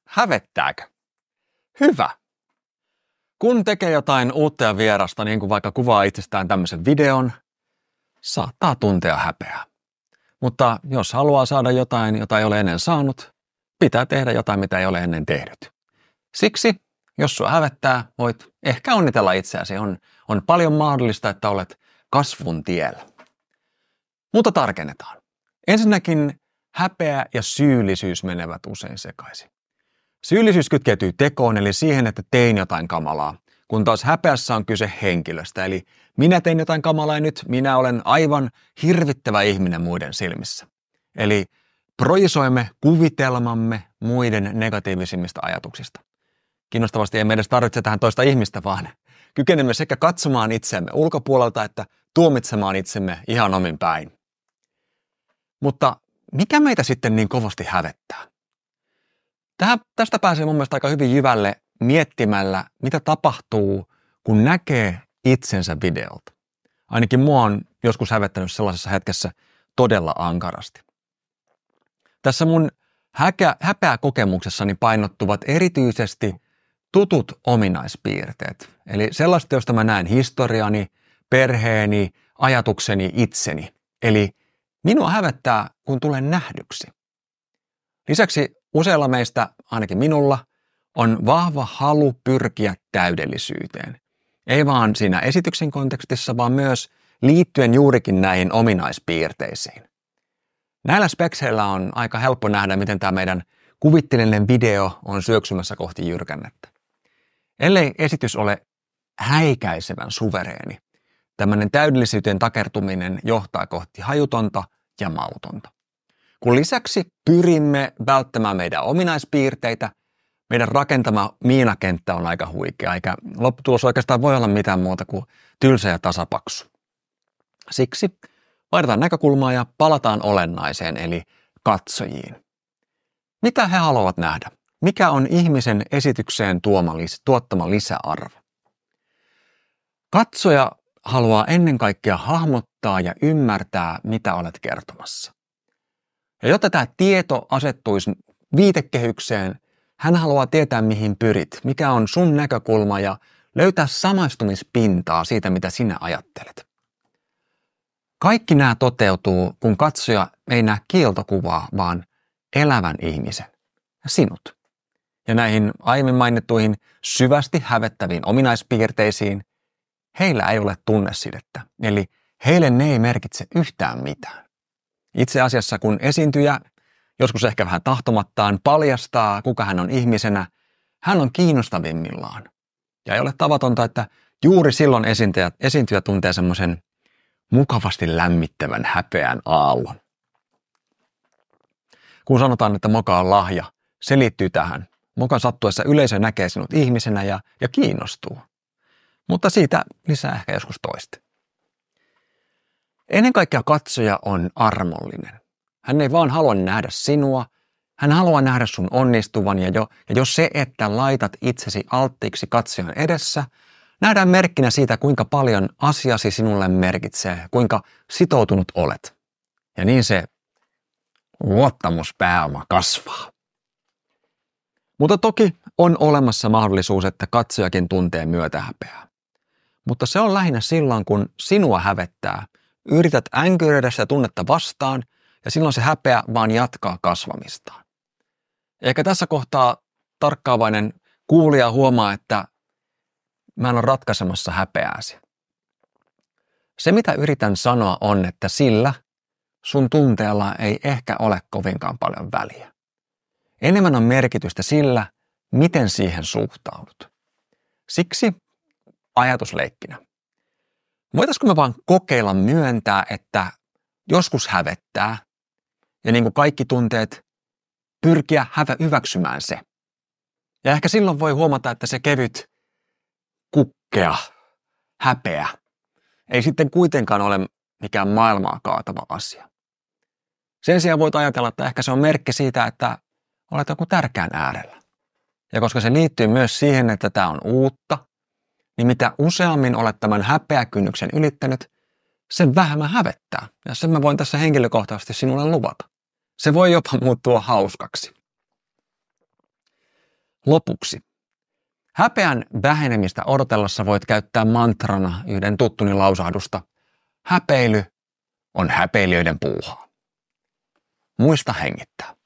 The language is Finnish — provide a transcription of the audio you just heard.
Hävettääkö? Hyvä. Kun tekee jotain uutta ja vierasta, niin kuin vaikka kuvaa itsestään tämmöisen videon, saattaa tuntea häpeää. Mutta jos haluaa saada jotain, jota ei ole ennen saanut, pitää tehdä jotain, mitä ei ole ennen tehnyt. Siksi, jos sua hävettää, voit ehkä onnitella itseäsi. On paljon mahdollista, että olet kasvun tiellä. Mutta tarkennetaan. Ensinnäkin häpeä ja syyllisyys menevät usein sekaisin. Syyllisyys kytkeytyy tekoon, eli siihen, että tein jotain kamalaa, kun taas häpeässä on kyse henkilöstä, eli minä tein jotain kamalaa ja nyt minä olen aivan hirvittävä ihminen muiden silmissä. Eli projisoimme kuvitelmamme muiden negatiivisimmista ajatuksista. Kiinnostavasti emme edes tarvitse tähän toista ihmistä, vaan kykenemme sekä katsomaan itseämme ulkopuolelta että tuomitsemaan itsemme ihan omin päin. Mutta mikä meitä sitten niin kovasti hävettää? Tästä pääsee mun mielestä aika hyvin jyvälle miettimällä, mitä tapahtuu, kun näkee itsensä videolta. Ainakin mua on joskus hävettänyt sellaisessa hetkessä todella ankarasti. Tässä mun häpeäkokemuksessani painottuvat erityisesti tutut ominaispiirteet. Eli sellaista, josta mä näen historiani, perheeni, ajatukseni, itseni. Eli minua hävettää, kun tulen nähdyksi. Lisäksi useilla meistä, ainakin minulla, on vahva halu pyrkiä täydellisyyteen. Ei vaan siinä esityksen kontekstissa, vaan myös liittyen juurikin näihin ominaispiirteisiin. Näillä spekseillä on aika helppo nähdä, miten tämä meidän kuvitteellinen video on syöksymässä kohti jyrkännettä. Ellei esitys ole häikäisevän suvereeni, tämmöinen täydellisyyteen takertuminen johtaa kohti hajutonta ja mautonta. Kun lisäksi pyrimme välttämään meidän ominaispiirteitä, meidän rakentama miinakenttä on aika huikea, eikä lopputulos oikeastaan voi olla mitään muuta kuin tylsä ja tasapaksu. Siksi vaihdetaan näkökulmaa ja palataan olennaiseen, eli katsojiin. Mitä he haluavat nähdä? Mikä on ihmisen esitykseen tuottama lisäarvo? Katsoja haluaa ennen kaikkea hahmottaa ja ymmärtää, mitä olet kertomassa. Ja jotta tämä tieto asettuisi viitekehykseen, hän haluaa tietää, mihin pyrit, mikä on sun näkökulma ja löytää samaistumispintaa siitä, mitä sinä ajattelet. Kaikki nämä toteutuu, kun katsoja ei näe kiiltokuvaa, vaan elävän ihmisen, sinut. Ja näihin aiemmin mainittuihin syvästi hävettäviin ominaispiirteisiin heillä ei ole tunnesidettä, eli heille ne ei merkitse yhtään mitään. Itse asiassa kun esiintyjä, joskus ehkä vähän tahtomattaan, paljastaa, kuka hän on ihmisenä, hän on kiinnostavimmillaan. Ja ei ole tavatonta, että juuri silloin esiintyjä tuntee semmoisen mukavasti lämmittävän häpeän aallon. Kun sanotaan, että moka on lahja, se liittyy tähän. Mokan sattuessa yleisö näkee sinut ihmisenä ja kiinnostuu. Mutta siitä lisää ehkä joskus toista. Ennen kaikkea katsoja on armollinen. Hän ei vaan halua nähdä sinua, hän haluaa nähdä sun onnistuvan ja jos se, että laitat itsesi alttiiksi katsojan edessä, nähdään merkkinä siitä, kuinka paljon asiasi sinulle merkitsee, kuinka sitoutunut olet. Ja niin se luottamuspääoma kasvaa. Mutta toki on olemassa mahdollisuus, että katsojakin tuntee myötähäpeää. Mutta se on lähinnä silloin, kun sinua hävettää. Yrität änkyröidä sitä tunnetta vastaan ja silloin se häpeä vaan jatkaa kasvamistaan. Eikä tässä kohtaa tarkkaavainen kuulija huomaa, että mä en ole ratkaisemassa häpeääsi. Se, mitä yritän sanoa, on, että sillä sun tunteella ei ehkä ole kovinkaan paljon väliä. Enemmän on merkitystä sillä, miten siihen suhtaudut. Siksi ajatusleikkinä. Voitaisiko me vaan kokeilla myöntää, että joskus hävettää ja niin kuin kaikki tunteet, pyrkiä hyväksymään se. Ja ehkä silloin voi huomata, että se kevyt kukkea, häpeä ei sitten kuitenkaan ole mikään maailmaa kaatava asia. Sen sijaan voit ajatella, että ehkä se on merkki siitä, että olet joku tärkeän äärellä. Ja koska se liittyy myös siihen, että tämä on uutta, niin mitä useammin olet tämän häpeäkynnyksen ylittänyt, sen vähemmän hävettää. Ja sen mä voin tässä henkilökohtaisesti sinulle luvata. Se voi jopa muuttua hauskaksi. Lopuksi. Häpeän vähenemistä odotellessa voit käyttää mantrana yhden tuttuni lausahdusta. Häpeily on häpeilijöiden puuhaa. Muista hengittää.